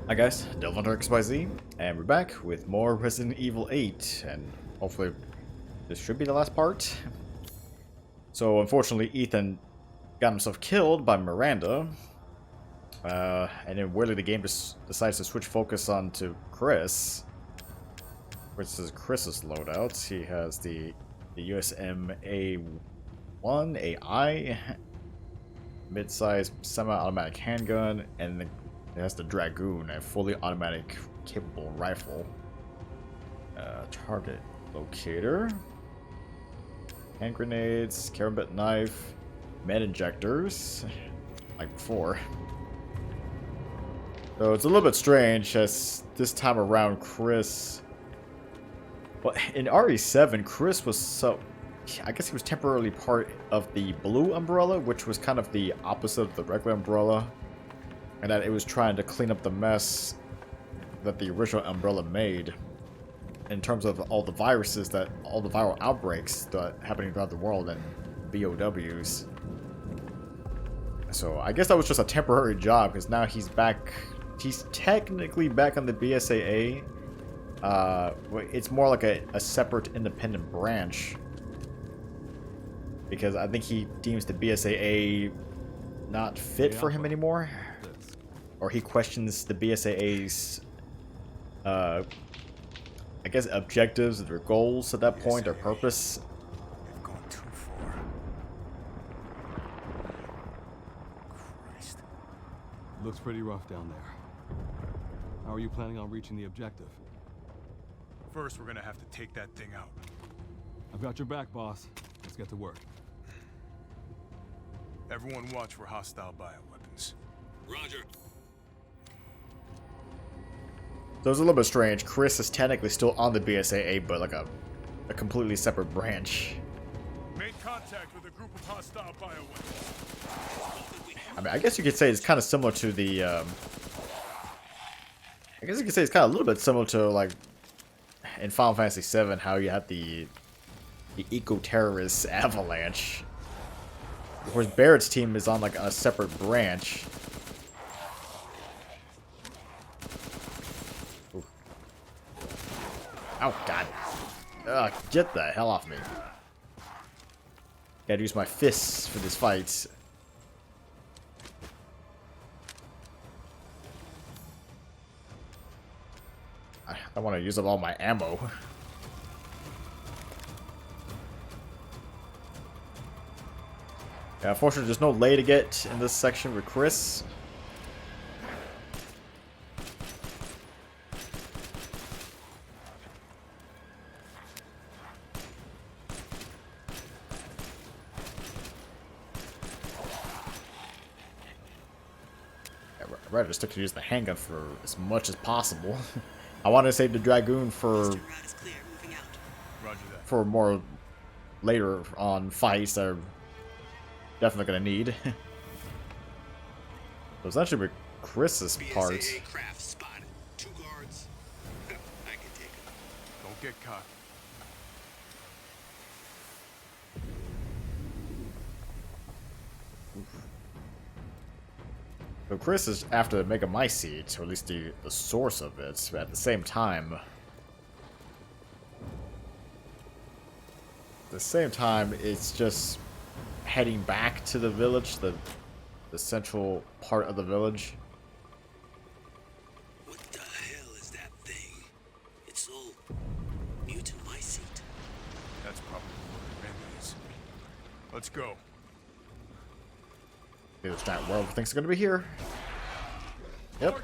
Hi guys, DevilHunterXYZ, and we're back with more Resident Evil 8, and hopefully this should be the last part. So unfortunately Ethan got himself killed by Miranda, and then weirdly the game just decides to switch focus on to Chris. Which is Chris's loadouts. He has the USM A1, AI, mid-sized semi-automatic handgun, and it has the Dragoon, a fully automatic capable rifle. Target locator, hand grenades, carabin knife, med injectors, like before. So it's a little bit strange as this time around Chris... Well, in RE7, Chris was so... I guess he was temporarily part of the blue umbrella, which was kind of the opposite of the regular umbrella. And that it was trying to clean up the mess that the original umbrella made. In terms of all the viruses that... all the viral outbreaks that happening throughout the world and BOWs. So I guess that was just a temporary job, because now he's back... He's technically back on the BSAA. It's more like a separate independent branch, because I think he deems the BSAA not fit for him anymore, or he questions the BSAA's I guess objectives, their goals at that point, their purpose. They've gone too far. Christ. Looks pretty rough down there. How are you planning on reaching the objective? First, we're gonna have to take that thing out. I've got your back, boss. Let's get to work. Everyone watch for hostile bioweapons. Roger. So it's a little bit strange. Chris is technically still on the BSAA, but like a completely separate branch. Made contact with a group of hostile bioweapons. I mean, I guess you could say it's kind of similar to the... I guess you could say it's kind of a little bit similar to, like, in Final Fantasy VII, how you had the eco-terrorist avalanche. Of course, Barrett's team is on, like, a separate branch. Ooh. Oh, God. Ugh, get the hell off me. Gotta use my fists for this fight. I want to use up all my ammo. Yeah, unfortunately, there's no lay to get in this section with Chris. Yeah, I'd rather just stick to use the handgun for as much as possible. I want to save the Dragoon for more later on fights that are definitely going to need. So it's actually with Chris's part. Craft spotted. 2 guards. I can take it. Don't get caught. So Chris is after the Megamycete, or at least the source of it, but at the same time... it's just heading back to the village, the central part of the village. What the hell is that thing? It's all Megamycete. That's probably what it is. Let's go. This giant world thinks it's gonna be here. Yep.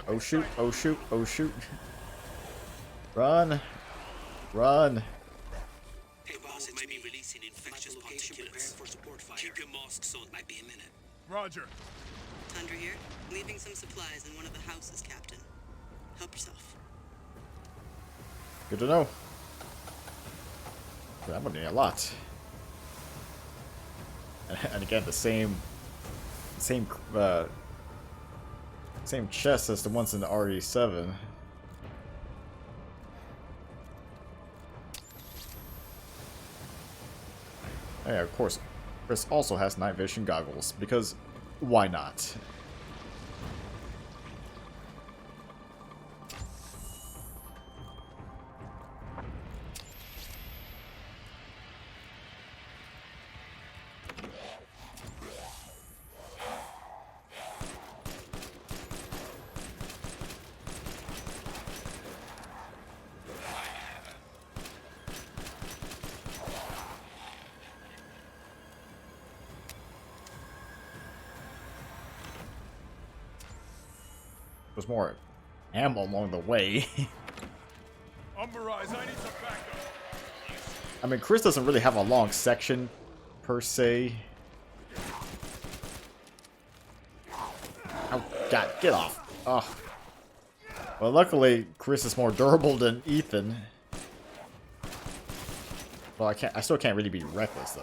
Oh shoot, oh shoot, oh shoot. Run. Run. Hey boss, it might be releasing infectious particulates. For support fire. Keep your masks on. Might be a minute. Roger. Tundra here. Leaving some supplies in one of the houses, Captain. Help yourself. Good to know. I'm gonna need a lot. And again, the same chest as the ones in the RE7. Yeah, of course, Chris also has night vision goggles, because why not? There's more ammo along the way. Umberise, I need some backup. I mean, Chris doesn't really have a long section, per se. Oh, God, get off. Oh. Well, luckily, Chris is more durable than Ethan. Well, I still can't really be reckless, though.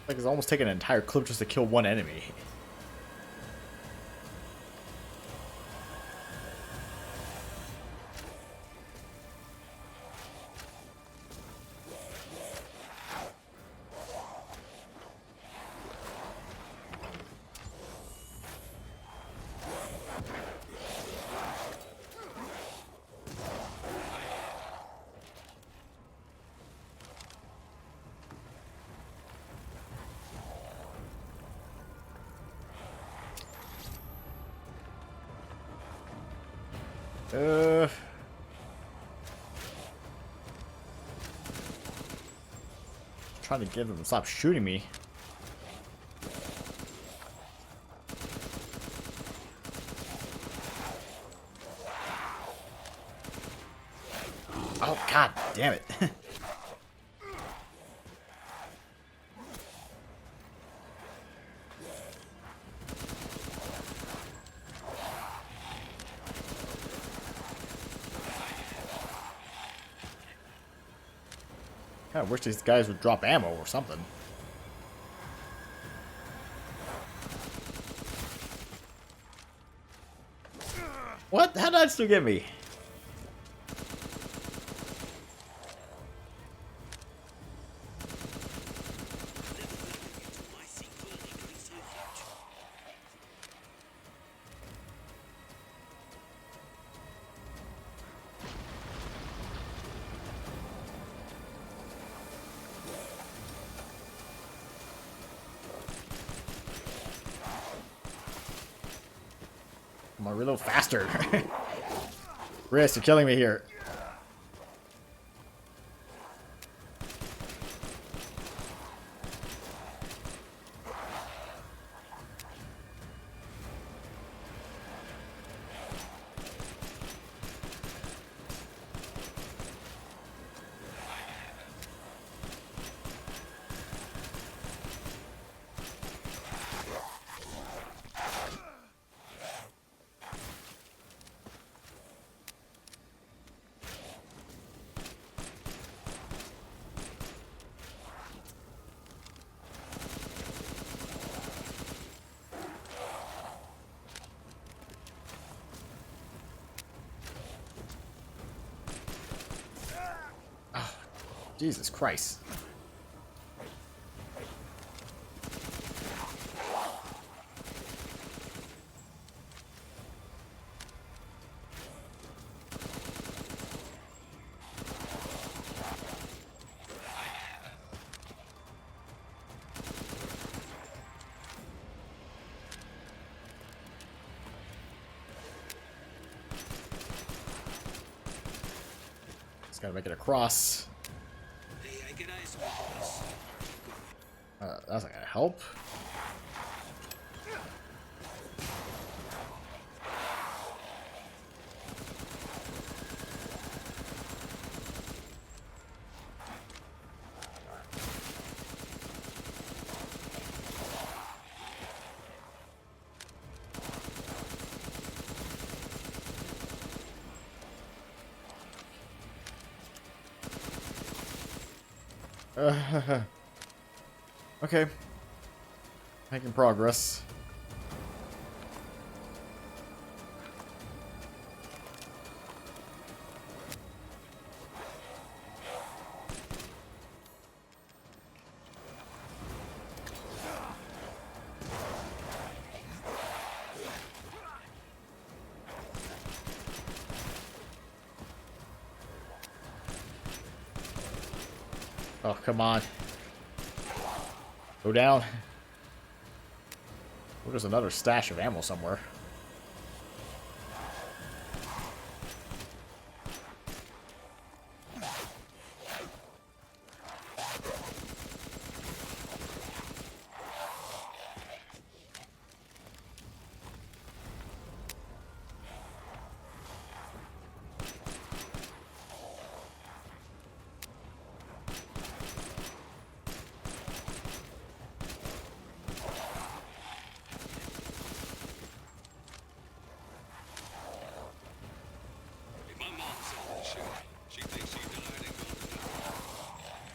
Like, it's almost taking an entire clip just to kill one enemy. Trying to get them to stop shooting me. Oh, God damn it. I wish these guys would drop ammo or something. What? How did that still get me? Come on, reload faster. Riss, you're killing me here. Jesus Christ. Just gotta make it across. That's not gonna help. Okay. Making progress. Oh, come on. Go down. Oh, there's another stash of ammo somewhere. My mom saw this shit. She thinks she died and gone to die.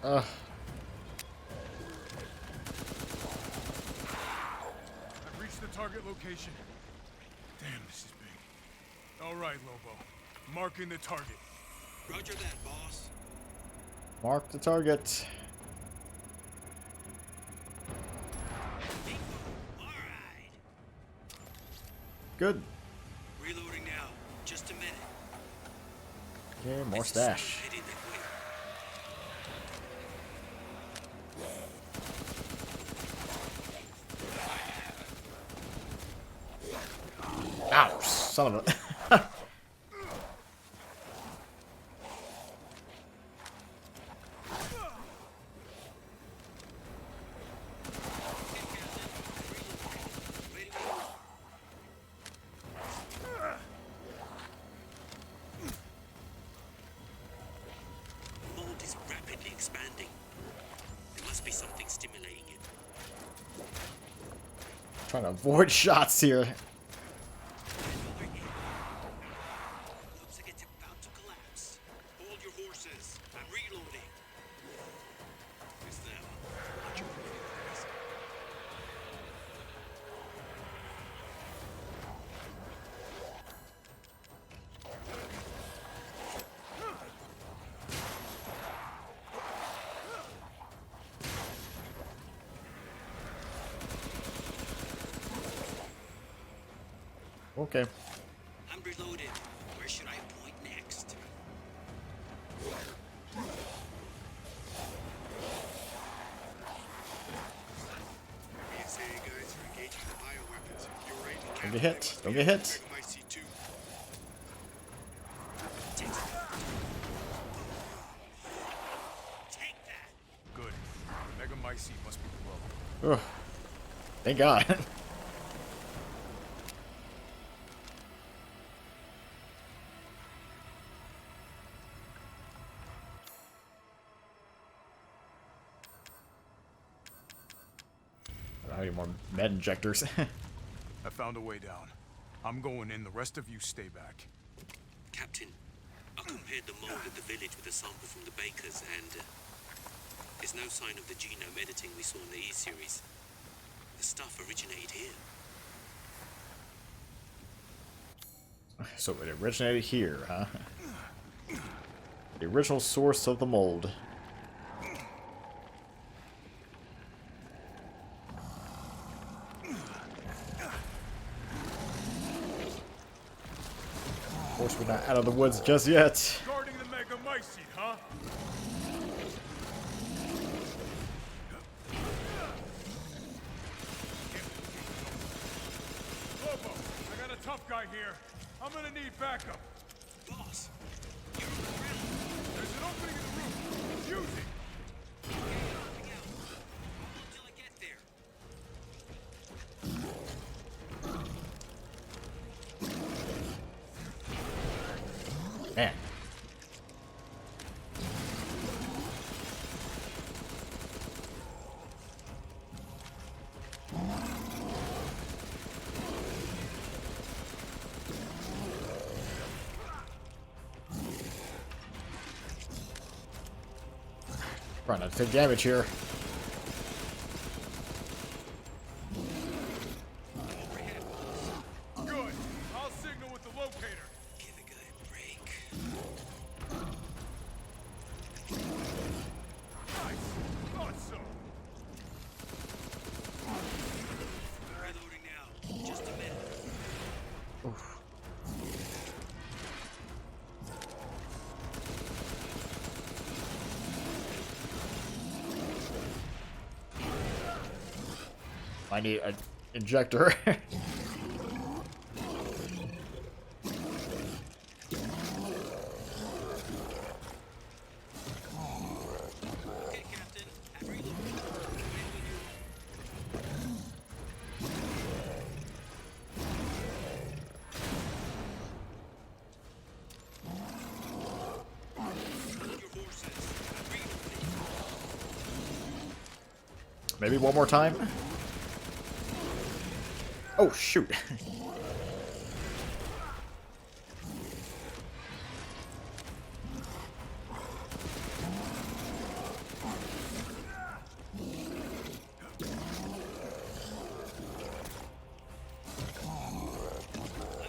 Ugh. I've reached the target location. Damn, this is big. All right, Lobo. Marking the target. Roger that, boss. Mark the target. All right. Good. Reloading now. Just a minute. Okay, more This is stash. heading that way. Ow, son of a... Mold is rapidly expanding. There must be something stimulating it. Trying to avoid shots here. Looks like it's about to collapse. Hold your horses. I'm reloading. It's them. Watch your fingers. Okay. I'm reloaded. Where should I point next? PSA guys are engaging the bioweapons. You're ready to Don't get hit. Don't get hit. Megamycete 2. Take that. Good. Megamycete must be below. Ugh. Thank God. I don't have any more med injectors. I found a way down. I'm going in. The rest of you stay back. Captain, I compared the mold at the village with a sample from the bakers, and there's no sign of the genome editing we saw in the E-series. The stuff originated here. So it originated here, huh? The original source of the mold. Of course, we're not out of the woods just yet. Guarding the Megamycete, huh? Lobo, I got a tough guy here. I'm gonna need backup. Boss, There's an opening in the roof. Use it. nothing else. Until I get there. Man. Trying not to take damage here. Good. I'll signal with the locator. Give a guy a Nice. Thought so. Reloading now. Just a minute. Oof. I need an injector. Okay, Captain. I'm reloading. Your horses. I'm reloading. Maybe one more time. Oh shoot. I'm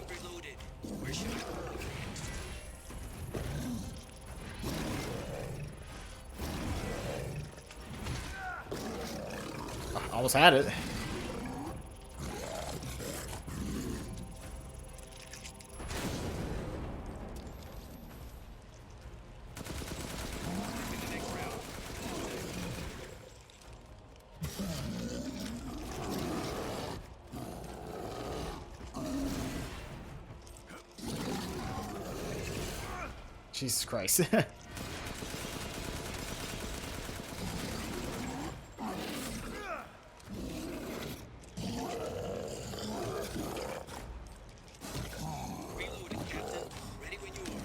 reloaded. Where should I go? Almost had it. Jesus Christ. Reloading, Captain. Ready when you are.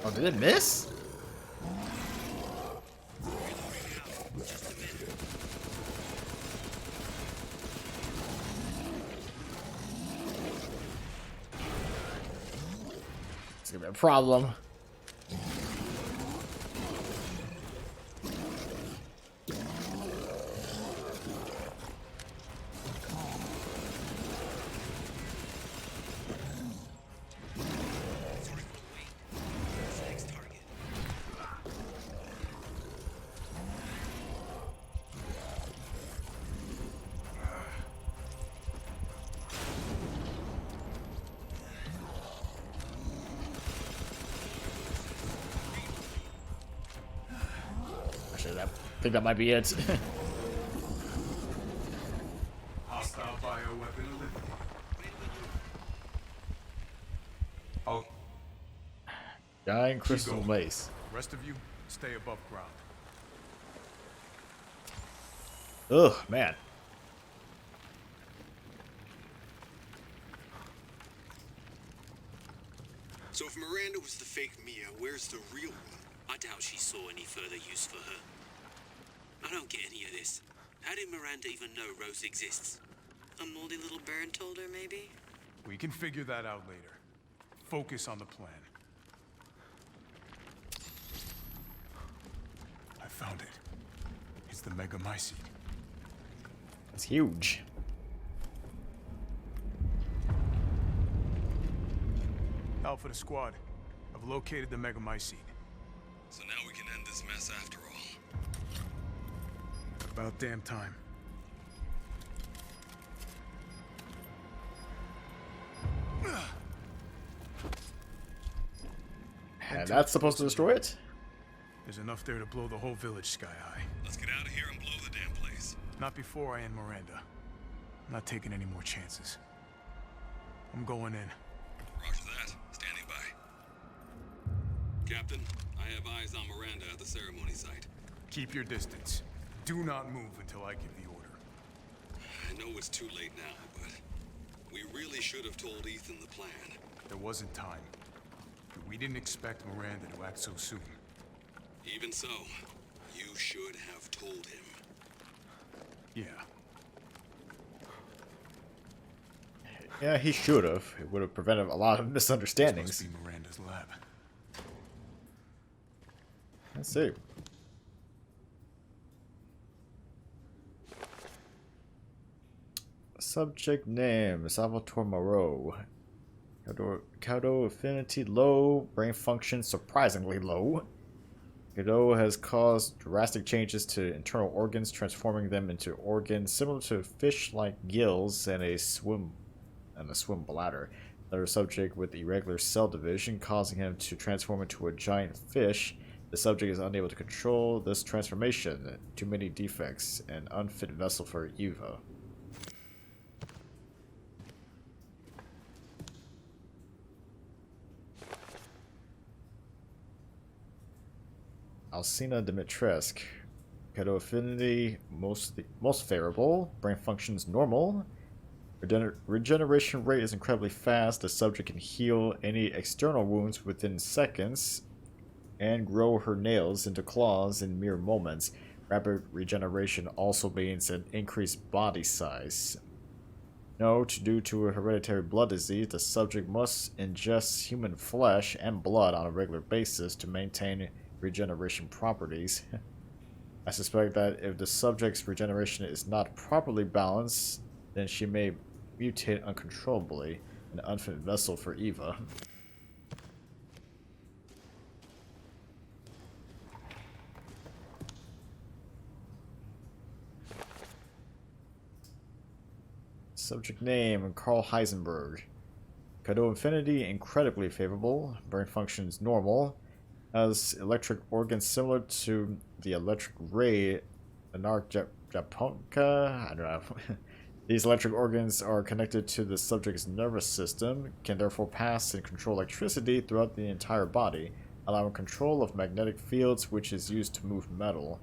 Oh, did it miss? Just a minute. It's gonna be a problem. Sorry for the wait. What's the next target? Actually, I think that might be it. Hostile bioweapon eliminated. Oh, Giant crystal going. mace. Rest of you, stay above ground. Ugh, man. So if Miranda was the fake Mia, where's the real one? I doubt she saw any further use for her. I don't get any of this. How did Miranda even know Rose exists? A moldy little bird told her, maybe? We can figure that out later. Focus on the plan. I found it. It's the Megamycete. It's huge. Alpha to squad. I've located the Megamycete. So now we can end this mess after all. About damn time. And that's supposed to destroy it? There's enough there to blow the whole village sky high. Let's get out of here and blow the damn place. Not before I end Miranda. I'm not taking any more chances. I'm going in. Roger that. Standing by. Captain, I have eyes on Miranda at the ceremony site. Keep your distance. Do not move until I give the order. I know it's too late now, but we really should have told Ethan the plan. There wasn't time. We didn't expect Miranda to act so soon. Even so, you should have told him. Yeah. Yeah, he should have. It would have prevented a lot of This misunderstandings. must be Miranda's lab. Let's see. Subject name, Salvatore Moreau. Caudal affinity low, brain function surprisingly low. Godot has caused drastic changes to internal organs, transforming them into organs similar to fish-like gills and a swim bladder. Another subject with irregular cell division, causing him to transform into a giant fish. The subject is unable to control this transformation. Too many defects. An unfit vessel for Eva. Alcina Dimitrescu. Caudal affinity most favorable. Brain functions normal. Regeneration rate is incredibly fast. The subject can heal any external wounds within seconds and grow her nails into claws in mere moments. Rapid regeneration also means an increased body size. Note, due to a hereditary blood disease, the subject must ingest human flesh and blood on a regular basis to maintain regeneration properties. I suspect that if the subject's regeneration is not properly balanced, then she may mutate uncontrollably, an unfit vessel for Eva. Subject name, Carl Heisenberg. Caudal infinity, incredibly favorable. Brain functions normal. Has electric organs similar to the electric ray Japonka. I don't know. These electric organs are connected to the subject's nervous system, can therefore pass and control electricity throughout the entire body, allowing control of magnetic fields, which is used to move metal.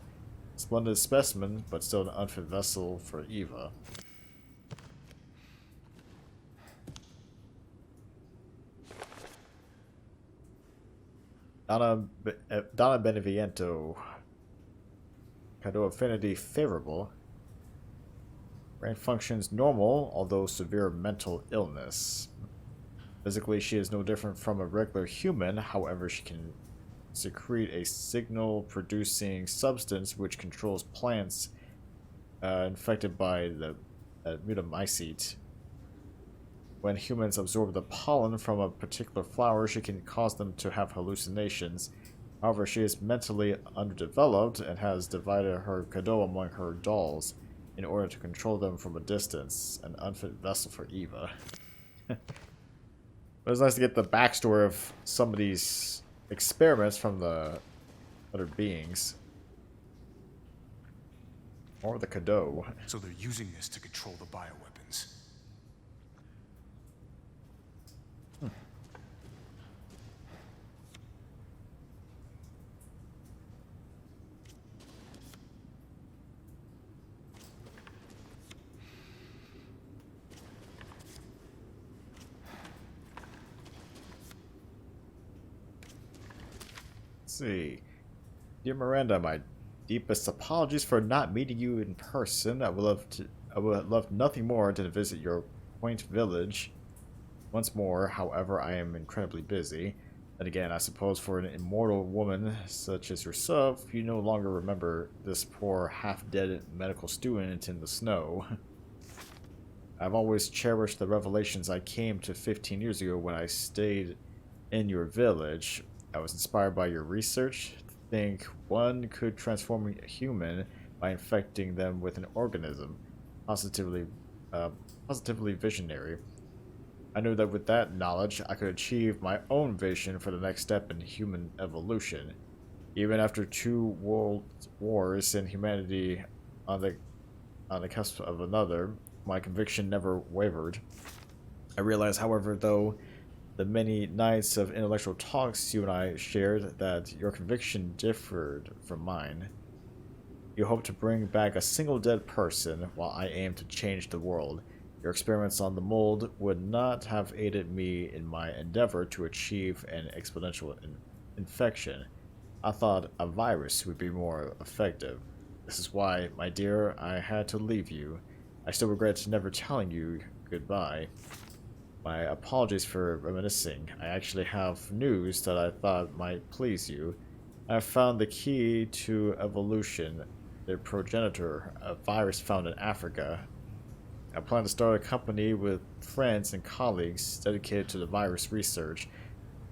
Splendid specimen, but still an unfit vessel for Eva. Donna Beneviento. Caudal affinity favorable. Brain functions normal, although severe mental illness. Physically, she is no different from a regular human. However, she can secrete a signal-producing substance which controls plants infected by the Megamycete. When humans absorb the pollen from a particular flower, she can cause them to have hallucinations. However, she is mentally underdeveloped and has divided her Godot among her dolls in order to control them from a distance. An unfit vessel for Eva. But it's nice to get the backstory of some of these experiments from the other beings. Or the Godot. So they're using this to control the bioweapons. See. Dear Miranda, my deepest apologies for not meeting you in person. I would have loved nothing more than to visit your quaint village once more. However, I am incredibly busy. And again, I suppose for an immortal woman such as yourself, you no longer remember this poor half-dead medical student in the snow. I've always cherished the revelations I came to 15 years ago when I stayed in your village. I was inspired by your research to think one could transform a human by infecting them with an organism. Positively visionary. I knew that with that knowledge, I could achieve my own vision for the next step in human evolution. Even after 2 world wars and humanity on the cusp of another, my conviction never wavered. I realize, however, though, the many nights of intellectual talks you and I shared, that your conviction differed from mine. You hope to bring back a single dead person, while I aim to change the world. Your experiments on the mold would not have aided me in my endeavor to achieve an exponential infection. I thought a virus would be more effective. This is why, my dear, I had to leave you. I still regret never telling you goodbye. My apologies for reminiscing. I actually have news that I thought might please you. I have found the key to evolution, the progenitor, a virus found in Africa. I plan to start a company with friends and colleagues dedicated to the virus research.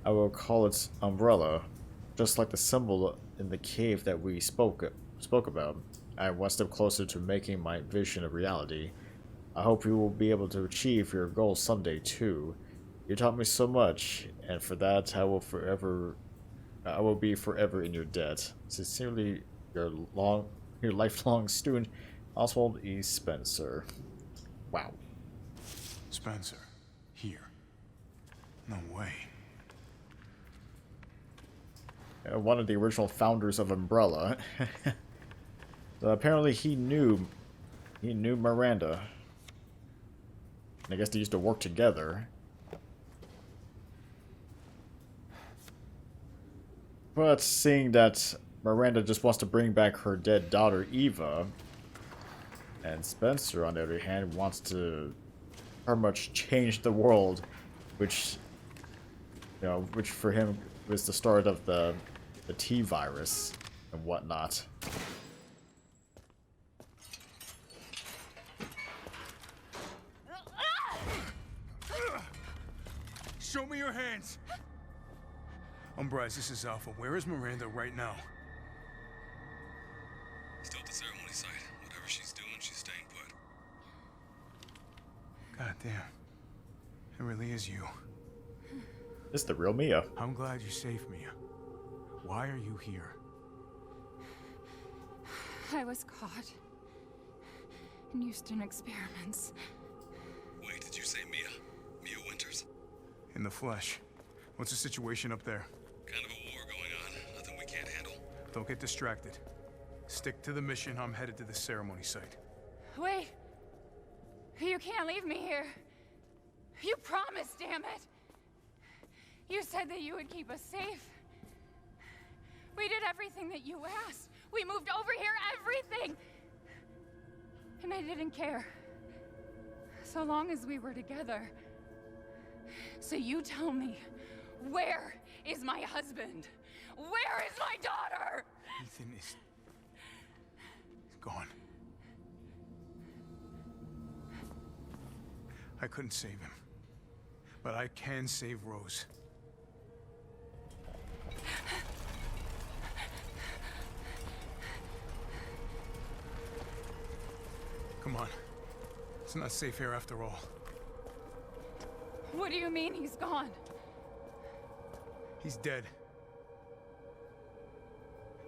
I will call it Umbrella, just like the symbol in the cave that we spoke about. I am one step closer to making my vision a reality. I hope you will be able to achieve your goals someday too. You taught me so much, and for that I will be forever in your debt. Sincerely, your lifelong student, Oswald E. Spencer. Wow. Spencer. Here. No way. One of the original founders of Umbrella. So apparently he knew Miranda. And I guess they used to work together. But seeing that Miranda just wants to bring back her dead daughter Eva, and Spencer, on the other hand, wants to pretty much change the world, which for him was the start of the T virus and whatnot. Show me your hands! Umbrise, this is Alpha. Where is Miranda right now? Still at the ceremony site. Whatever she's doing, she's staying put. God damn. It really is you. This is the real Mia. I'm glad you saved Mia. Why are you here? I was caught in Houston experiments. Wait, did you say Mia? Mia Winters? In the flesh. What's the situation up there? Kind of a war going on. Nothing we can't handle. Don't get distracted. Stick to the mission. I'm headed to the ceremony site. Wait! You can't leave me here. You promised, damn it! You said that you would keep us safe. We did everything that you asked. We moved over here, everything! And I didn't care. So long as we were together. So you tell me, where is my husband? Where is my daughter? Ethan is gone. I couldn't save him. But I can save Rose. Come on. It's not safe here after all. What do you mean he's gone? He's dead.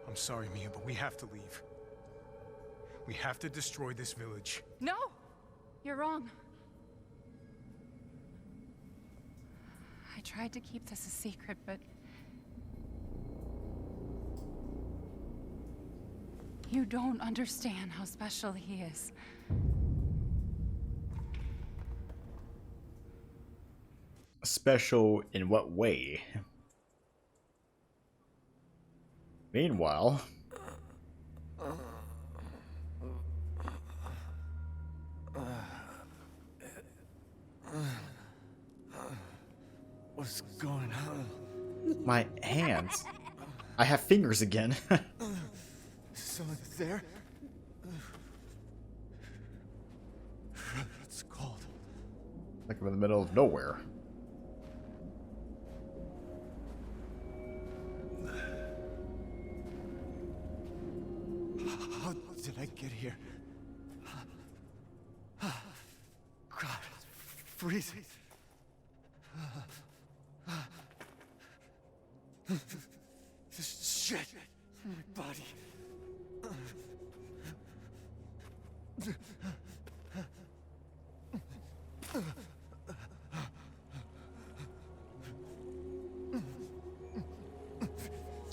I'm sorry, Mia, but we have to leave. We have to destroy this village. No! You're wrong. I tried to keep this a secret, but... you don't understand how special he is. Special in what way? Meanwhile... What's going on? my hands. I have fingers again. Someone there? It's cold. Like I'm in the middle of nowhere. How did I get here? God, it's freezing. This shit in my body.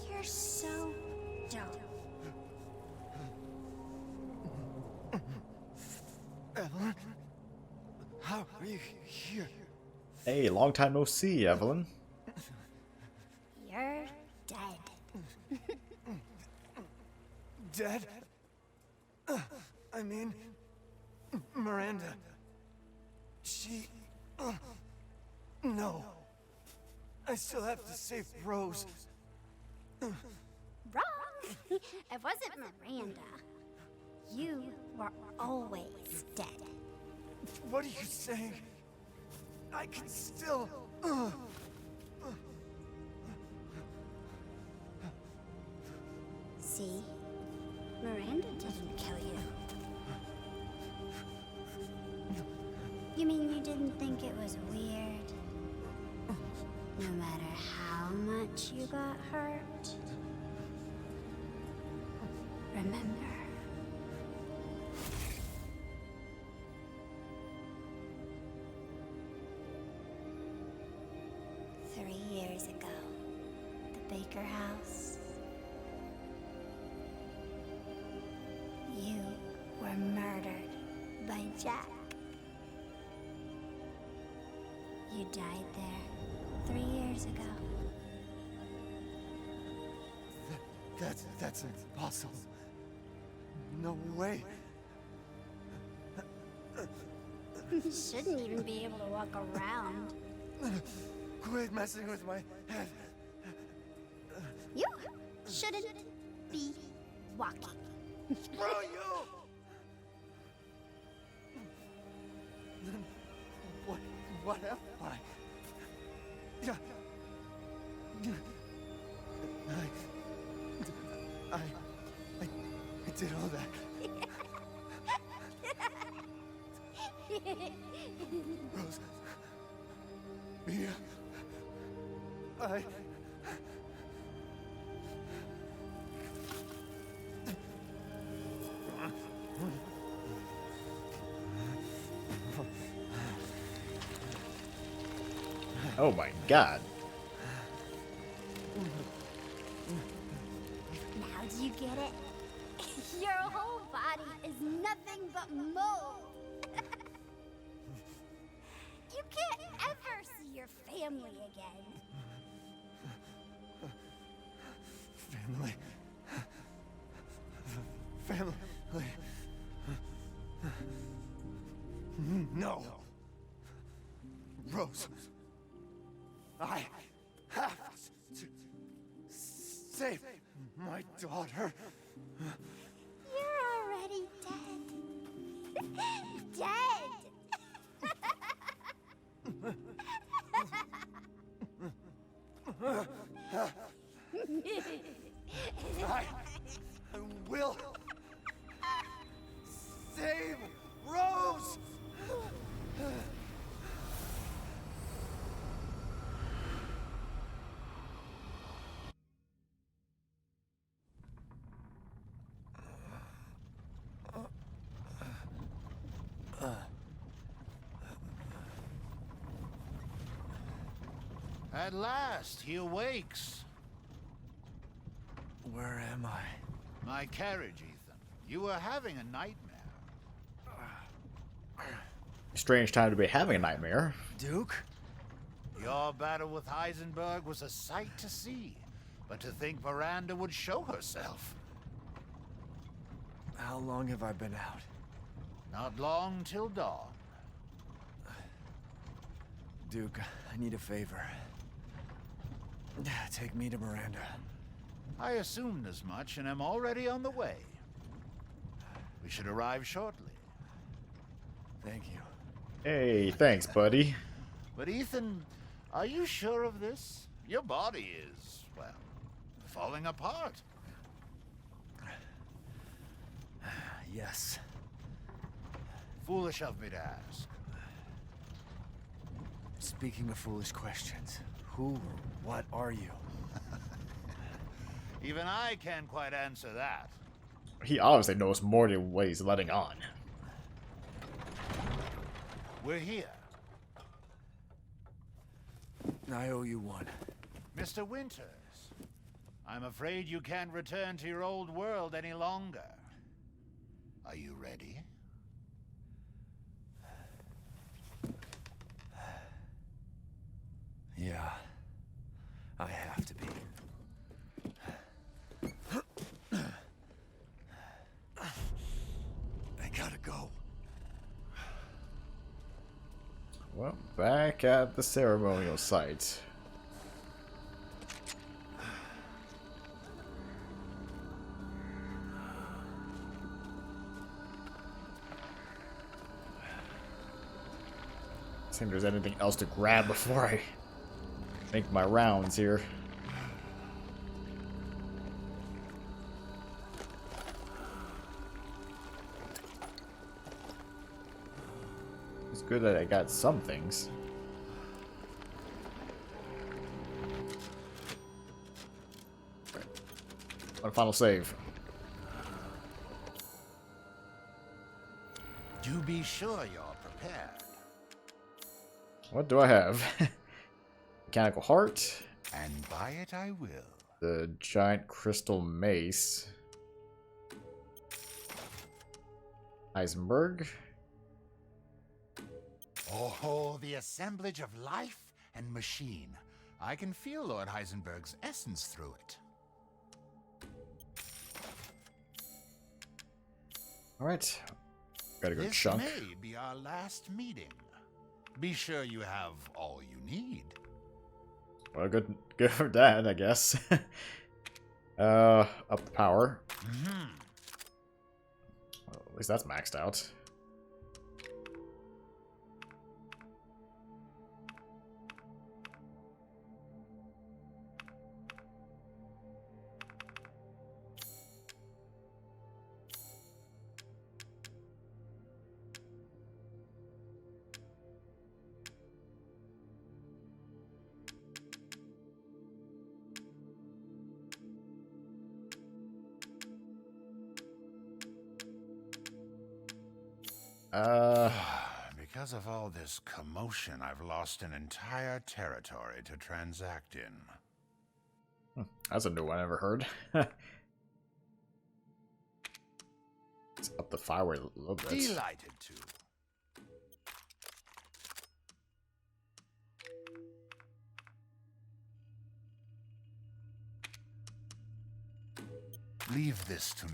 You're so dope. Evelyn? How are you here? Hey, long time no see, Evelyn. You're dead. Dead? I mean, Miranda. She... no. I still have to save Rose. Wrong. It wasn't Miranda. You were always dead. What are you saying? I can still... See? Miranda didn't kill you. You mean you didn't think it was weird? No matter how much you got hurt? Remember. Years ago, the Baker house. You were murdered by Jack. You died there 3 years ago. That's impossible. No way. Shouldn't even be able to walk around. Quit messing with my head. You shouldn't be walking. Screw you! Then what am I? I did all that. Rose. Mia. Oh my god. Now do you get it? Your whole body is nothing but mold. You can't ever see your family again. Family. No. Rose. I have to save my daughter. You're already dead. Dead. I will save Rose. At last, he awakes. Where am I? My carriage, Ethan. You were having a nightmare. Strange time to be having a nightmare. Duke? Your battle with Heisenberg was a sight to see. But to think Miranda would show herself. How long have I been out? Not long till dawn. Duke, I need a favor. Take me to Miranda. I assumed as much and am already on the way. We should arrive shortly. Thank you. Hey, thanks, buddy. But Ethan, are you sure of this? Your body is, well, falling apart. Yes. Foolish of me to ask. Speaking of foolish questions, who or what are you? Even I can't quite answer that. He obviously knows more than what he's letting on. We're here. I owe you one. Mr. Winters, I'm afraid you can't return to your old world any longer. Are you ready? Yeah, I have to be. I gotta go. Well, back at the ceremonial site. think there's anything else to grab before I make my rounds here. It's good that I got some things. Right. One final save. Do be sure you're prepared. What do I have? Mechanical heart. And by it I will. The giant crystal mace. Heisenberg. Oh, the assemblage of life and machine. I can feel Lord Heisenberg's essence through it. Alright. Got a good This chunk. may be our last meeting. Be sure you have all you need. Well, good for that, I guess. Up the power. Well, at least that's maxed out. Because of all this commotion, I've lost an entire territory to transact in. That's a new one I never heard. Let's up the fire rate a little bit. Delighted to. Leave this to me.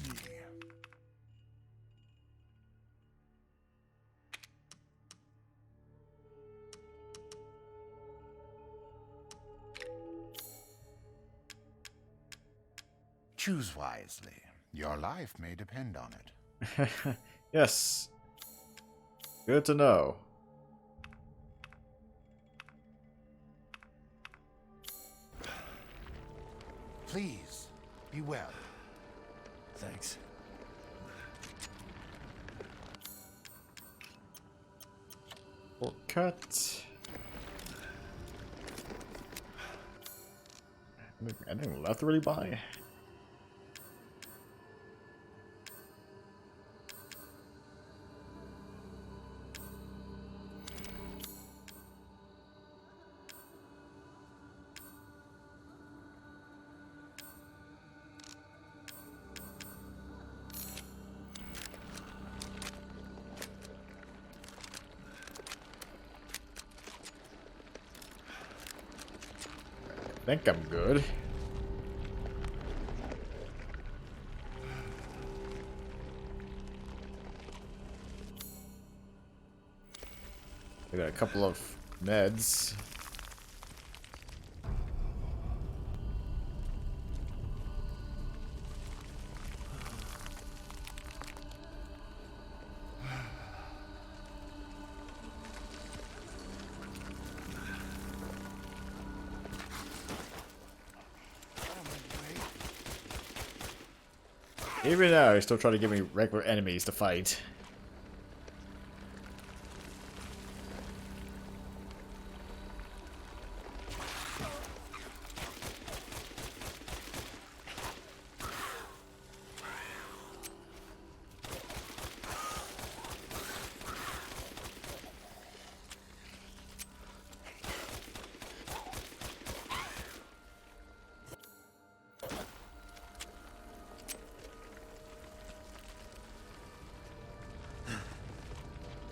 Choose wisely. Your life may depend on it. Yes. Good to know. Please, be well. Thanks. Cut. Anything left to really buy? I think I'm good. I got a couple of meds. Even now, he's still trying to give me regular enemies to fight.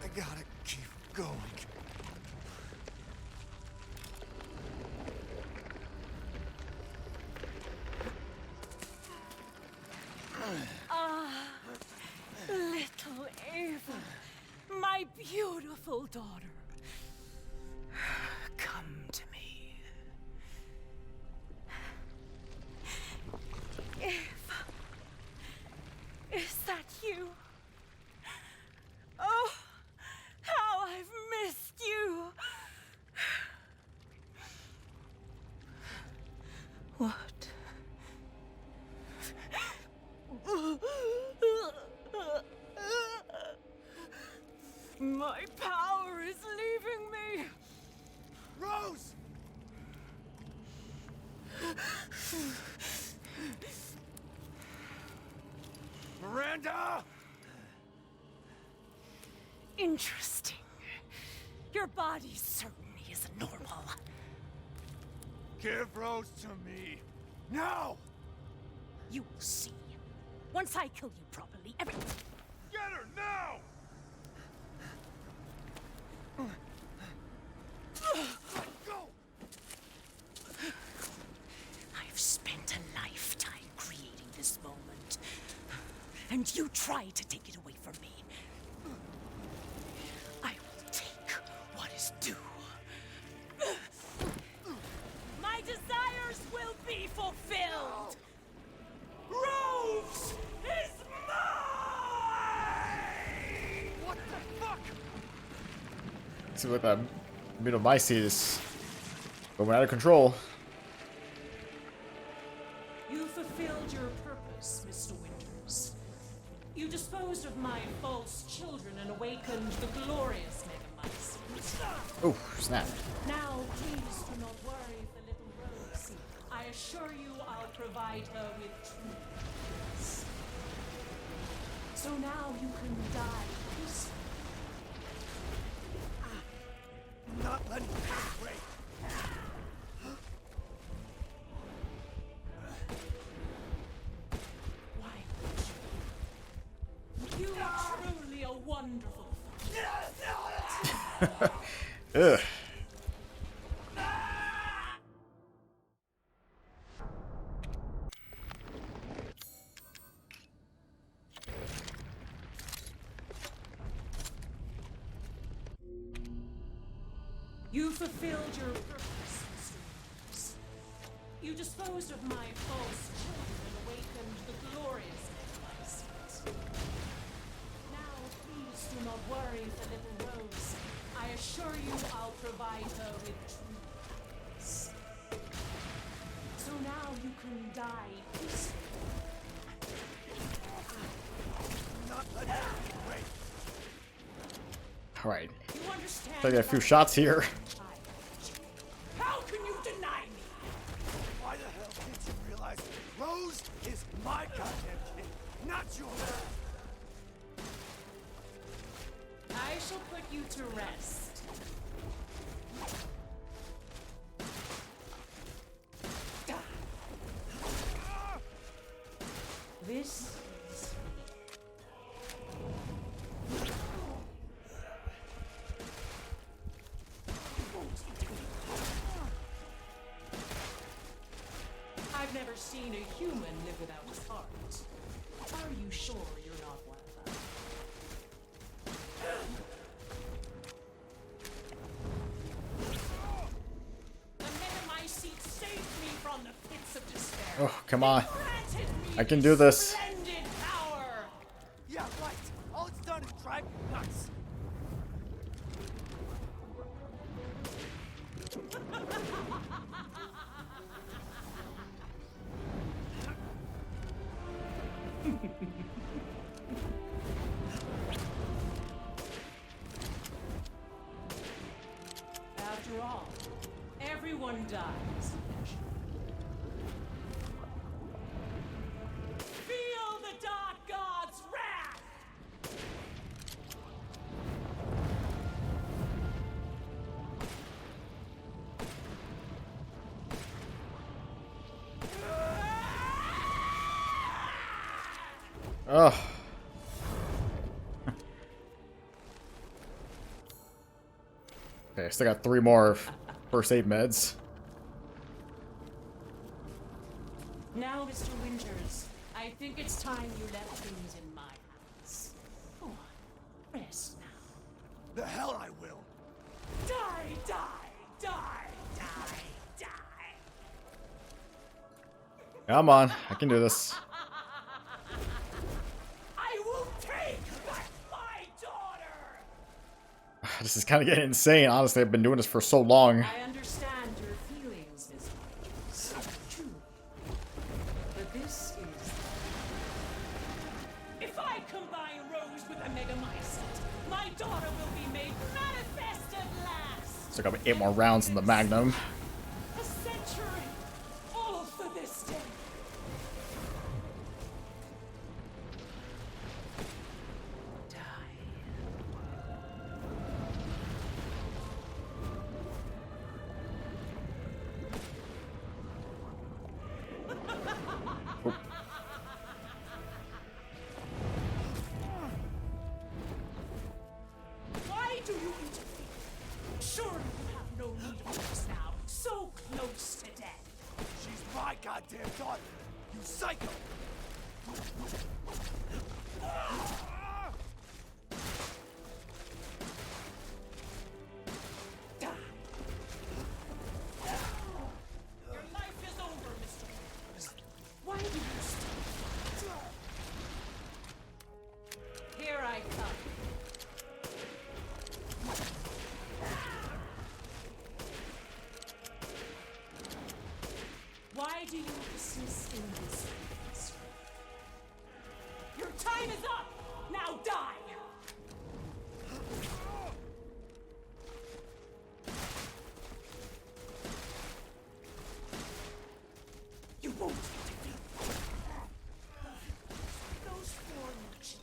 I gotta keep going. Ah, little Ava, my beautiful daughter. Come to me. Ava, is that you? Oh, how I've missed you. My power is leaving me. Rose! Miranda! Interesting. Your body certainly isn't normal. Give Rose to me. Now! You will see. Once I kill you properly, everything. Get her now! Go! I've spent a lifetime creating this moment. And you try to take it away from me. I will take what is due. My desires will be fulfilled. Rose is mine! What the fuck? Seems like that Megamycete is going out of control. You fulfilled your purpose, Mr. Winters. You disposed of my false children and awakened the glorious Megamycete. Oh, snap. Now, please do not worry for little Rose. I assure you I'll provide her with true peace. So now you can die peacefully. Not letting you break. Why would you? You are truly a wonderful father. Ugh. You fulfilled your purpose, Mr. Winters. You disposed of my false children and awakened the glorious Megamycete. Now, please do not worry for little Rose. I assure you I'll provide her with true happiness. So now you can die peacefully. Not letting you break. All right. You understand? I got a few shots here. How can you deny me? Why the hell didn't you realize Rose is my goddamn kid, not yours? I shall put you to rest. This is I've never seen a human live without his heart. Are you sure you're not one of them? The Megamycete saved me from the pits of despair. Oh, come on. Granted me I can do this. splendid power. Yeah, right. All it's done is drive me nuts. After all, everyone dies eventually. Feel the Dark God's wrath! Ugh. Okay, still got 3 more first aid meds. Now, Mr. Winters, I think it's time you left things in my hands. Go on, rest now. The hell I will. Die, die, die, die, die. Come on, I can do this. I will take back my daughter! This is kind of getting insane. Honestly, I've been doing this for so long. I understand your feelings, Miss Winters. True. But this is... If I combine Rose with a Megamycete, Megamycete, my daughter will be made manifest at last. So I got 8 more rounds in the Magnum. A century, all for this day. Why do you interfere? Surely you have no need of us now, so close to death. She's my goddamn daughter, you psycho! Die. Your life is over, Mr. Holmes. Why do you still fight? Here I come. Why do you persist in this phase? Your time is up! Now die! You won't defeat me. Those four merchants,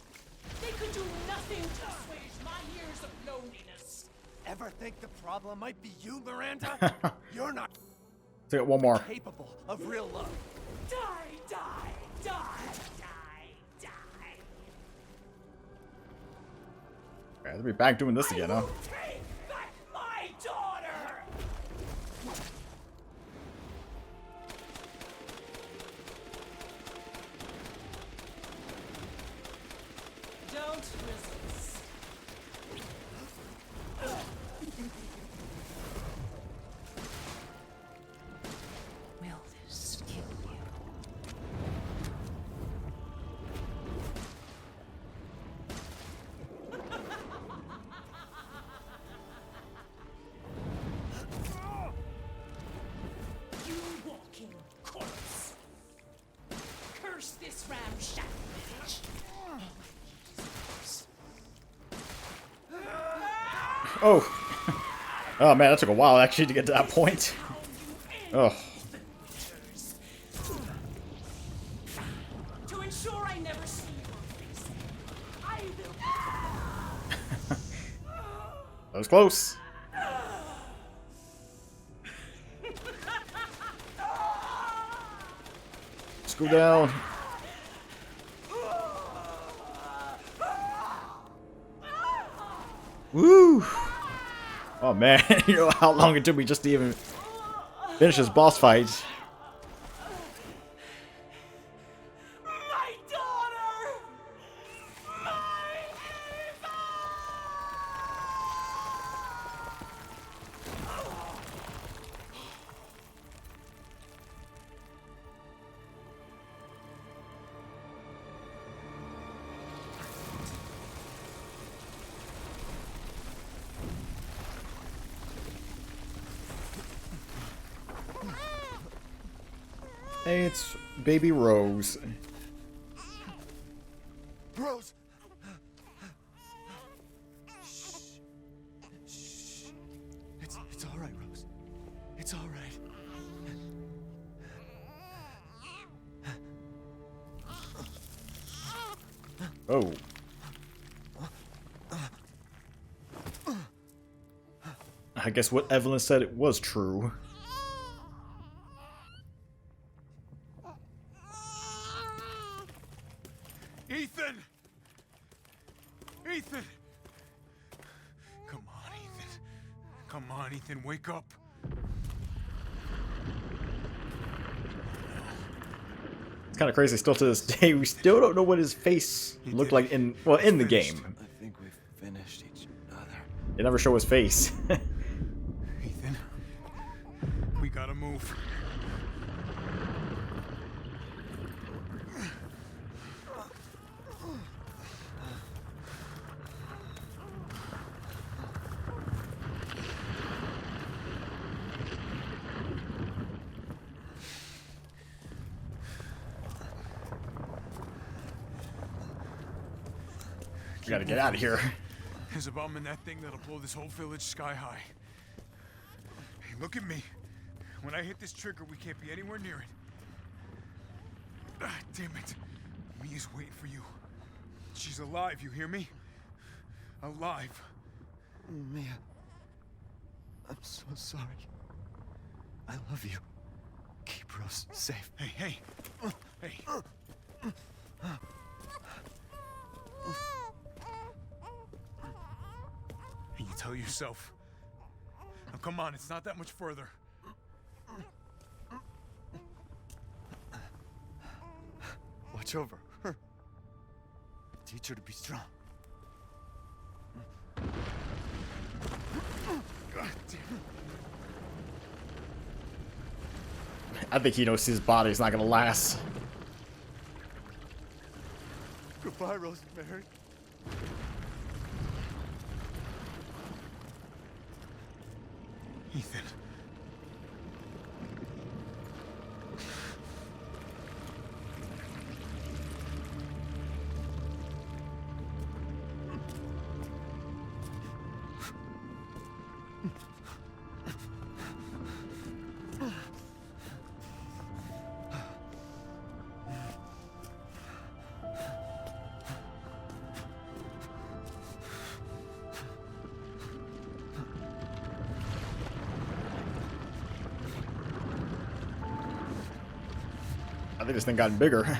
they could do nothing to assuage my years of loneliness. Ever think the problem might be you, Miranda? You're not So I got one more. capable of real love. Die, die, die, die, die. Okay, I'll be back doing this again, huh? Take back my daughter! Don't resist. Will this kill you? You walking corpse! Curse this ramshackle village! Oh! Oh man, that took a while actually to get to that point. Oh. To ensure I never see your face, I will. That was close. Screw down. Woo! Oh man, you know how long it took me just to even finish this boss fight. My daughter! My Eva! Hey, it's baby Rose. Rose! It's all right, Rose. It's all right. Oh. I guess what Evelyn said it was true. Ethan! Ethan! Come on, Ethan. Come on, Ethan, wake up. It's kind of crazy still to this day. We still don't know what his face looked like in the game. I think we've finished each other. They never show his face. Ethan, we gotta move. We gotta get out of here. There's a bomb in that thing that'll blow this whole village sky high. Hey, look at me. When I hit this trigger, we can't be anywhere near it. Ah, damn it. Mia's waiting for you. She's alive, you hear me? Alive. Mia, I'm so sorry. I love you. Keep Rose safe. Hey, hey. Hey. And you tell yourself. Now come on, it's not that much further. Watch over her. Teach her to be strong. God damn. I think he knows his body's not gonna last. Goodbye, Rosemary. Ethan. I think this thing got bigger.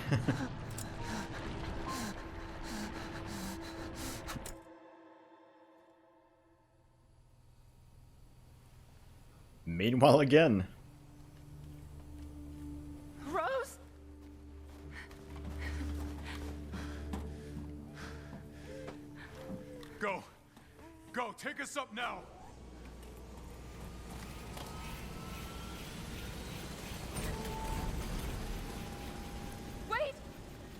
Meanwhile, again. Rose? Go. Go, take us up now. Wait!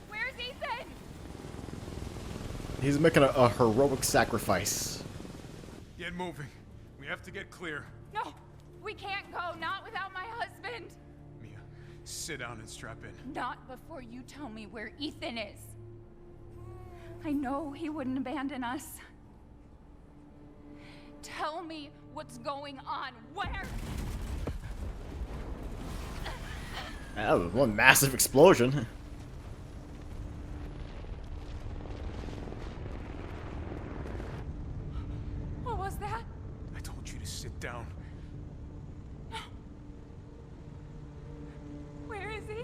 Where's Ethan? He's making a heroic sacrifice. Get moving. We have to get clear. No, we can't go, not without my husband. Mia, sit down and strap in. Not before you tell me where Ethan is. I know he wouldn't abandon us. Tell me what's going on. Where? That was one massive explosion. What was that? I told you to sit down. Where is he?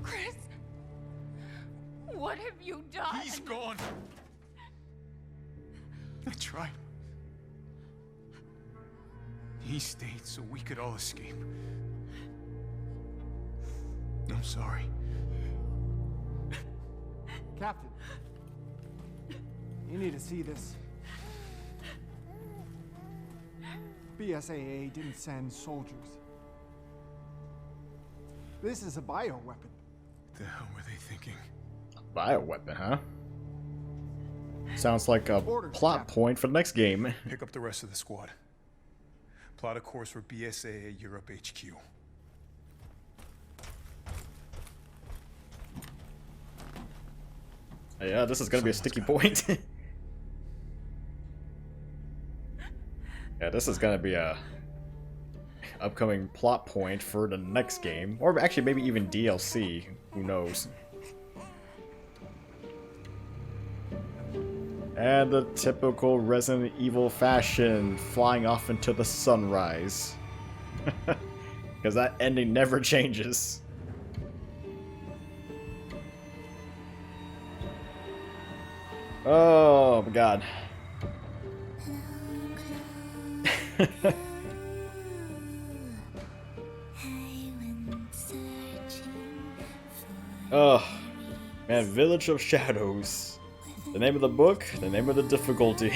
Chris? What have you done? He's gone. I tried. He stayed so we could all escape. I'm sorry. Captain, you need to see this. BSAA didn't send soldiers. This is a bioweapon. The hell were they thinking? Bioweapon, huh? Sounds like a plot point for the next game. Pick up the rest of the squad. Plot a course for BSAA Europe HQ. Yeah, this is gonna be a sticky point. Yeah, this is gonna be a upcoming plot point for the next game, or actually maybe even DLC. Who knows? And the typical Resident Evil fashion, flying off into the sunrise. Because that ending never changes. Oh my god. Oh, man, Village of Shadows. The name of the book, the name of the difficulty.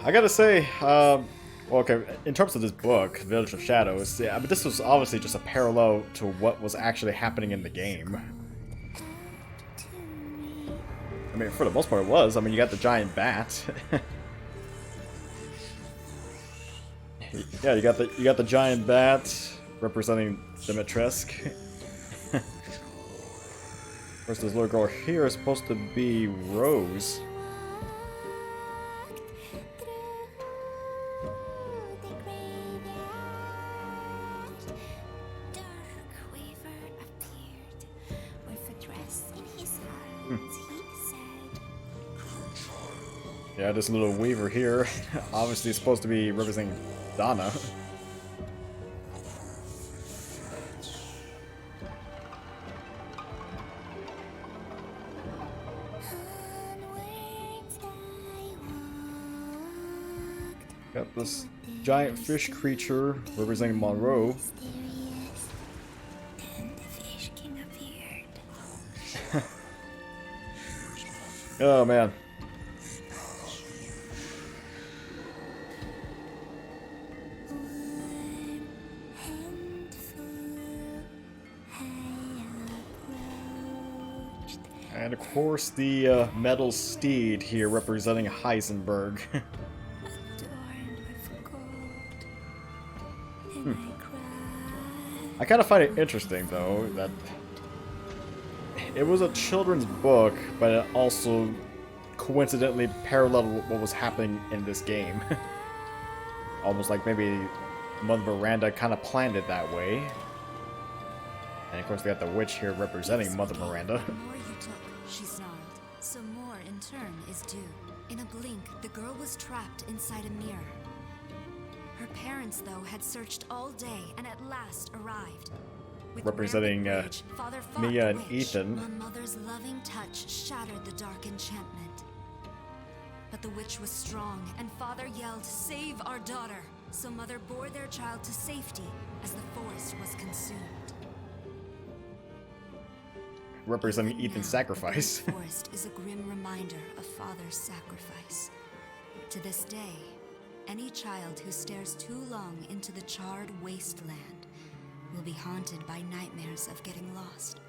I gotta say, well, okay, in terms of this book, Village of Shadows, yeah, but this was obviously just a parallel to what was actually happening in the game. I mean, for the most part it was. I mean, you got the giant bat. Yeah, you got the giant bat representing Dimitrescu. course, this little girl here is supposed to be Rose. Yeah, this little weaver here, obviously supposed to be representing Donna. Got this giant fish creature representing Monroe. Oh man. And of course the metal steed here representing Heisenberg. I kind of find it interesting though that it was a children's book, but it also coincidentally paralleled with what was happening in this game. Almost like maybe Mother Miranda kind of planned it that way. And of course we got the witch here representing Mother Miranda. The more you took, she snarled, so more in turn is due. In a blink, the girl was trapped inside a mirror. Her parents, though, had searched all day and at last arrived. With representing rage, Father fought Mia the and witch, Ethan. while Mother's loving touch shattered the dark enchantment. But the witch was strong, and Father yelled, "Save our daughter!" So Mother bore their child to safety as the forest was consumed. Representing Ethan's sacrifice. The forest is a grim reminder of Father's sacrifice. To this day, any child who stares too long into the charred wasteland will be haunted by nightmares of getting lost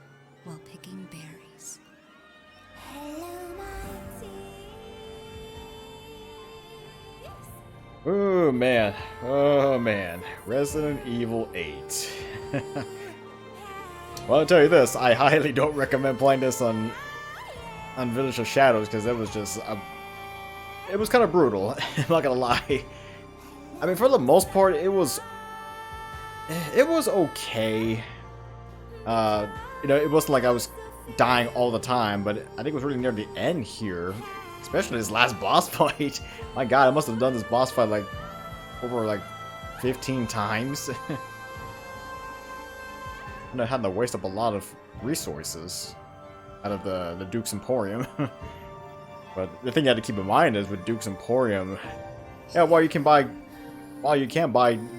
while picking berries. Oh man, oh man, Resident Evil 8. Well, I'll tell you this, I highly don't recommend playing this on Village of Shadows, because it was just, it was kind of brutal, I'm not gonna lie. I mean, for the most part, it was okay. You know, it wasn't like I was dying all the time, but I think it was really near the end here, especially this last boss fight. My god, I must have done this boss fight like over like 15 times. And I had to waste up a lot of resources out of the Duke's Emporium. But the thing you have to keep in mind is with Duke's Emporium, yeah, while you can buy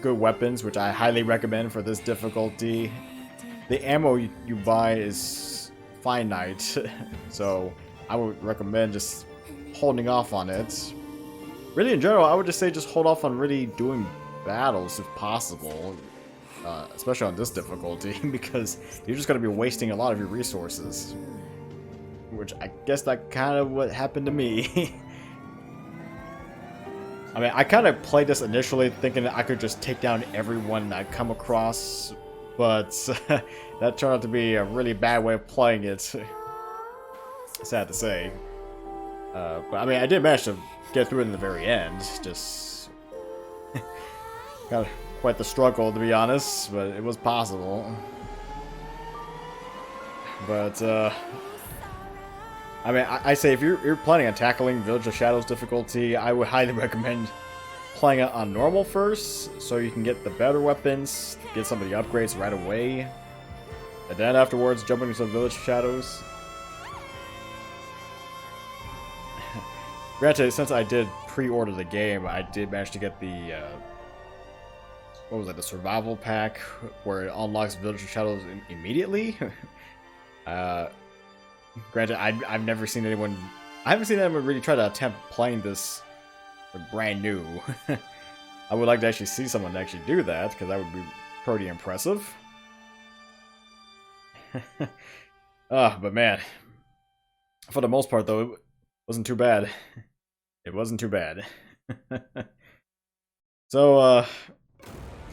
good weapons, which I highly recommend for this difficulty, the ammo you buy is finite. So I would recommend just holding off on it. Really, in general, I would just say just hold off on really doing battles if possible. Especially on this difficulty, because you're just going to be wasting a lot of your resources. Which I guess that kind of what happened to me. I mean, I kind of played this initially thinking that I could just take down everyone I come across, but that turned out to be a really bad way of playing it. Sad to say. But I mean, I did manage to get through it in the very end. Just got quite the struggle, to be honest, but it was possible. But I mean, I say if you're planning on tackling Village of Shadows difficulty, I would highly recommend playing it on normal first, so you can get the better weapons, get some of the upgrades right away, and then afterwards jump into Village of Shadows. Granted, since I did pre-order the game, I did manage to get the what was it, the survival pack, where it unlocks Village of Shadows immediately. Granted, I've never seen anyone, I haven't seen anyone really try to attempt playing this brand new. I would like to actually see someone actually do that, because that would be pretty impressive. But man, for the most part though, it wasn't too bad. It wasn't too bad. So,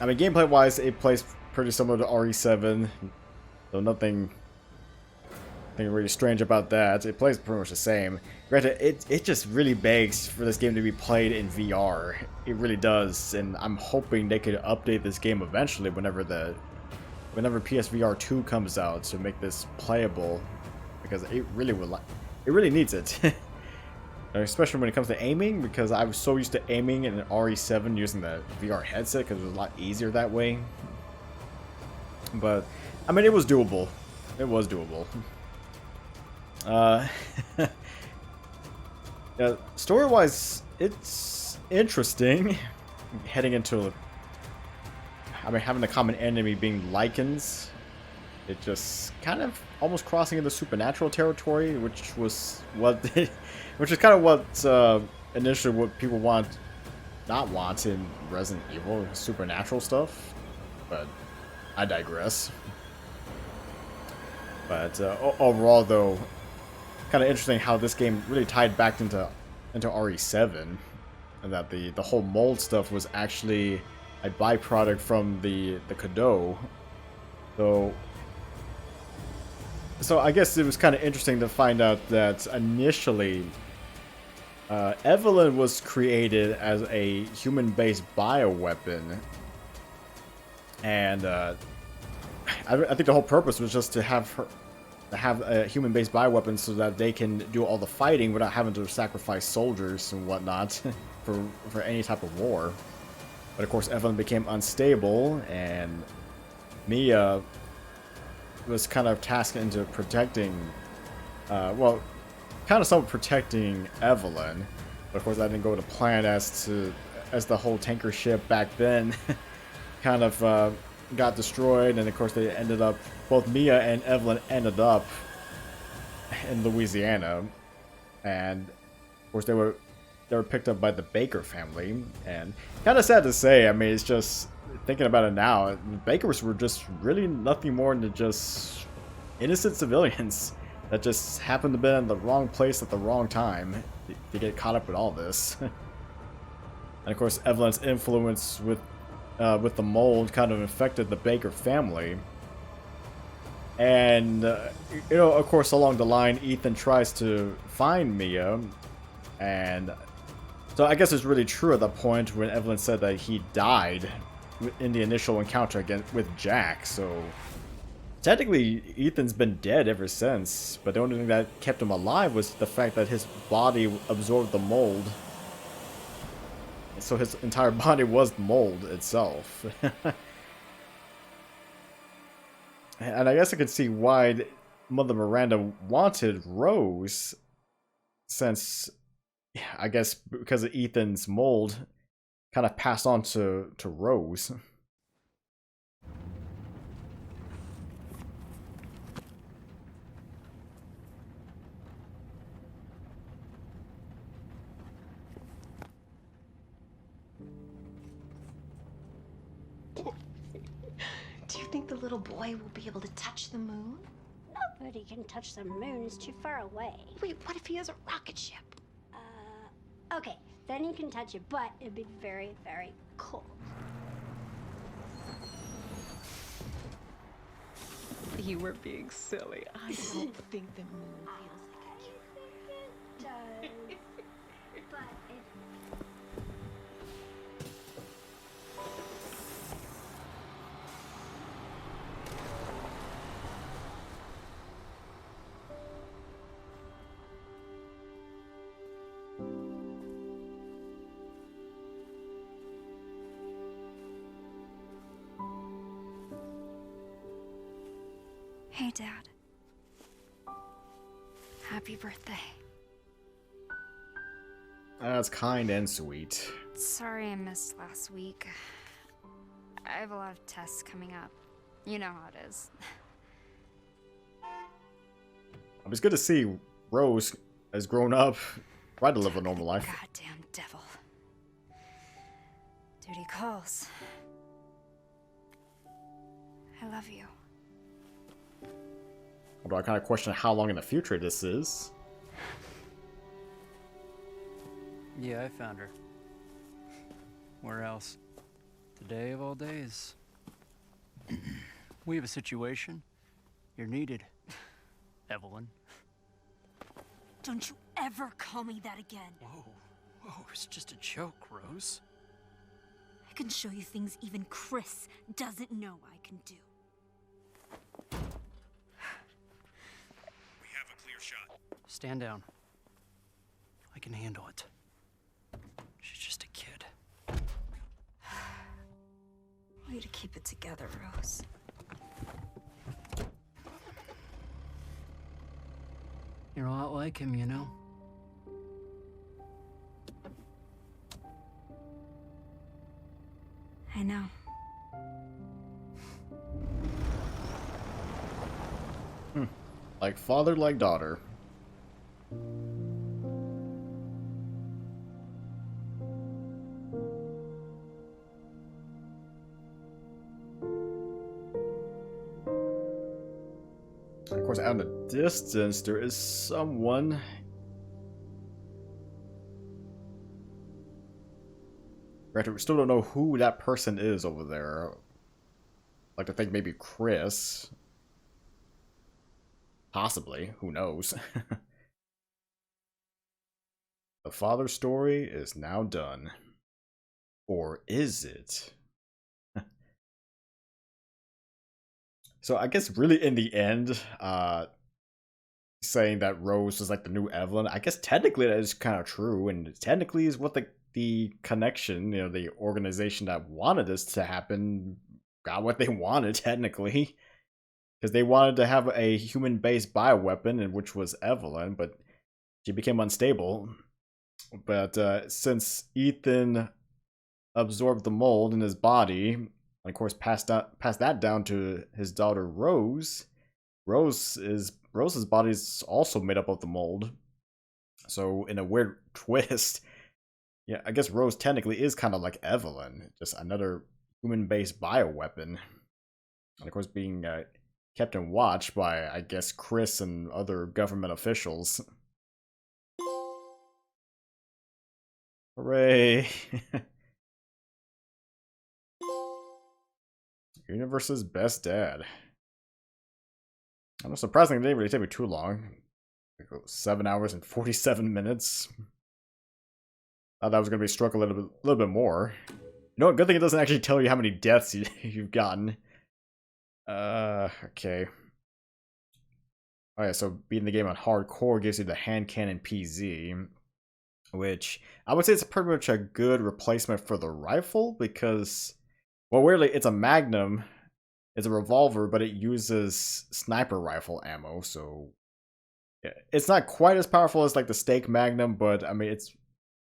I mean, gameplay-wise, it plays pretty similar to RE7, so nothing Nothing really strange about that. It plays pretty much the same. Granted, it just really begs for this game to be played in VR. It really does, and I'm hoping they could update this game eventually whenever PSVR 2 comes out to make this playable, because it really needs it. Especially when it comes to aiming, because I was so used to aiming in an RE7 using the VR headset because it was a lot easier that way. But I mean, it was doable. It was doable. Yeah, story-wise, it's interesting. Heading into, I mean, having the common enemy being lichens, it just kind of almost crossing into supernatural territory, which is kind of what initially what people not want in Resident Evil, supernatural stuff. But I digress. But overall, though, kind of interesting how this game really tied back into RE7, and that the whole mold stuff was actually a byproduct from the Cadeau. So I guess it was kind of interesting to find out that initially Evelyn was created as a human-based bioweapon, and I think the whole purpose was just to have a human-based bioweapon so that they can do all the fighting without having to sacrifice soldiers and whatnot for any type of war. But of course, Evelyn became unstable, and Mia was kind of tasked into protecting, well, kind of somewhat protecting Evelyn. But of course, that didn't go to plan as the whole tanker ship back then kind of got destroyed, and of course they ended up, both Mia and Evelyn ended up in Louisiana, and of course they were picked up by the Baker family. And kind of sad to say, I mean, it's just thinking about it now, the Bakers were just really nothing more than just innocent civilians that just happened to be in the wrong place at the wrong time to get caught up with all this. And of course, Evelyn's influence with the mold kind of infected the Baker family. And, you know, of course, along the line, Ethan tries to find Mia. And so I guess it's really true at the point when Evelyn said that he died in the initial encounter again with Jack. So technically, Ethan's been dead ever since. But the only thing that kept him alive was the fact that his body absorbed the mold. So his entire body was mold itself. And I guess I could see why Mother Miranda wanted Rose, since I guess because of Ethan's mold kind of passed on to Rose. Do you think the little boy will be able to touch the moon? Nobody can touch the moon. It's too far away. Wait, what if he has a rocket ship? Okay, then you can touch it, but it'd be very, very cold. You were being silly. I don't think the moon feels like a cube. It does. But it... Hey, Dad. Happy birthday. That's kind and sweet. Sorry I missed last week. I have a lot of tests coming up. You know how it is. It's good to see Rose has grown up, tried to live a normal life. Goddamn devil. Duty calls. I love you. Although I kind of question how long in the future this is. Yeah, I found her. Where else? Today of all days. We have a situation. You're needed. Evelyn. Don't you ever call me that again. Whoa, it's just a joke, Rose. I can show you things even Chris doesn't know I can do. We have a clear shot. Stand down. I can handle it. She's just a kid. Way to keep it together, Rose. You're a lot like him, you know? I know. Like father, like daughter. Of course, out in the distance, there is someone. Granted, we still don't know who that person is over there. Like to think maybe Chris. Possibly. Who knows? The father's story is now done. Or is it? So I guess really in the end, saying that Rose is like the new Evelyn, I guess technically that is kind of true, and technically is what the connection, you know, the organization that wanted this to happen got what they wanted technically. Because they wanted to have a human-based bioweapon, and which was Evelyn, but she became unstable. But since Ethan absorbed the mold in his body, and of course passed that down to his daughter Rose, Rose's body is also made up of the mold. So in a weird twist, yeah, I guess Rose technically is kind of like Evelyn, just another human-based bioweapon, and of course being kept in watch by, I guess, Chris and other government officials. Hooray! Universe's best dad. I know, surprisingly, it didn't really take me too long. Like 7 hours and 47 minutes. Thought that was going to be struck a little bit more. You know what? Good thing it doesn't actually tell you how many deaths you've gotten. Okay. Alright, so beating the game on hardcore gives you the hand cannon PZ, which I would say it's pretty much a good replacement for the rifle because, well, weirdly, it's a Magnum, it's a revolver, but it uses sniper rifle ammo, so yeah, it's not quite as powerful as like the Stake Magnum, but I mean, it's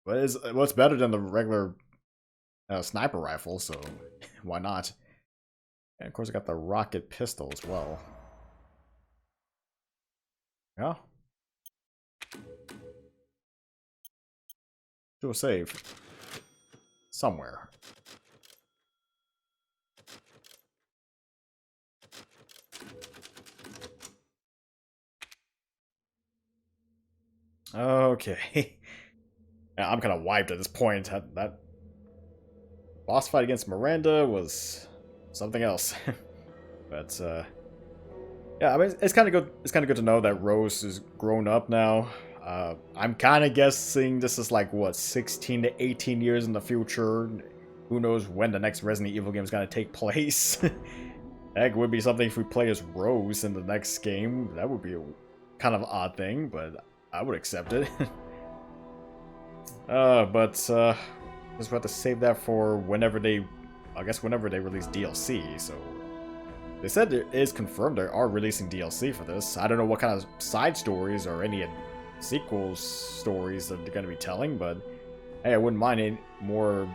better than the regular sniper rifle, so why not? And of course, I got the rocket pistol as well. Yeah. Do a save. Somewhere. Okay. Yeah, I'm kind of wiped at this point. That boss fight against Miranda was something else. But yeah, I mean, it's kind of good. It's kind of good to know that Rose is grown up now. I'm kind of guessing this is like what 16 to 18 years in the future. Who knows when the next Resident Evil game is gonna take place? Heck, would be something if we play as Rose in the next game. That would be a kind of odd thing, but I would accept it. Just have to save that for whenever they, I guess whenever they release DLC. So they said it is confirmed they are releasing DLC for this. I don't know what kind of side stories or any sequel stories that they're going to be telling, but hey, I wouldn't mind it more.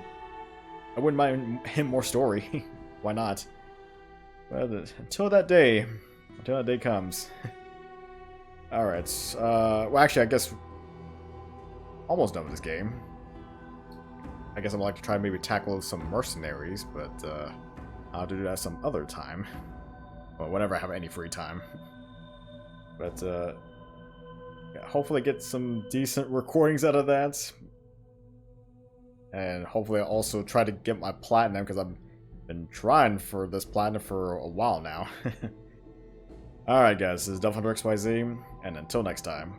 I wouldn't mind him more story. Why not? But until that day comes. All right. Well, actually, I guess almost done with this game. I guess I'd like to try and maybe tackle some mercenaries, but I'll do that some other time. Well, whenever I have any free time. But yeah, hopefully get some decent recordings out of that. And hopefully I'll also try to get my platinum, because I've been trying for this platinum for a while now. Alright guys, this is DevilHunterXYZ. And until next time.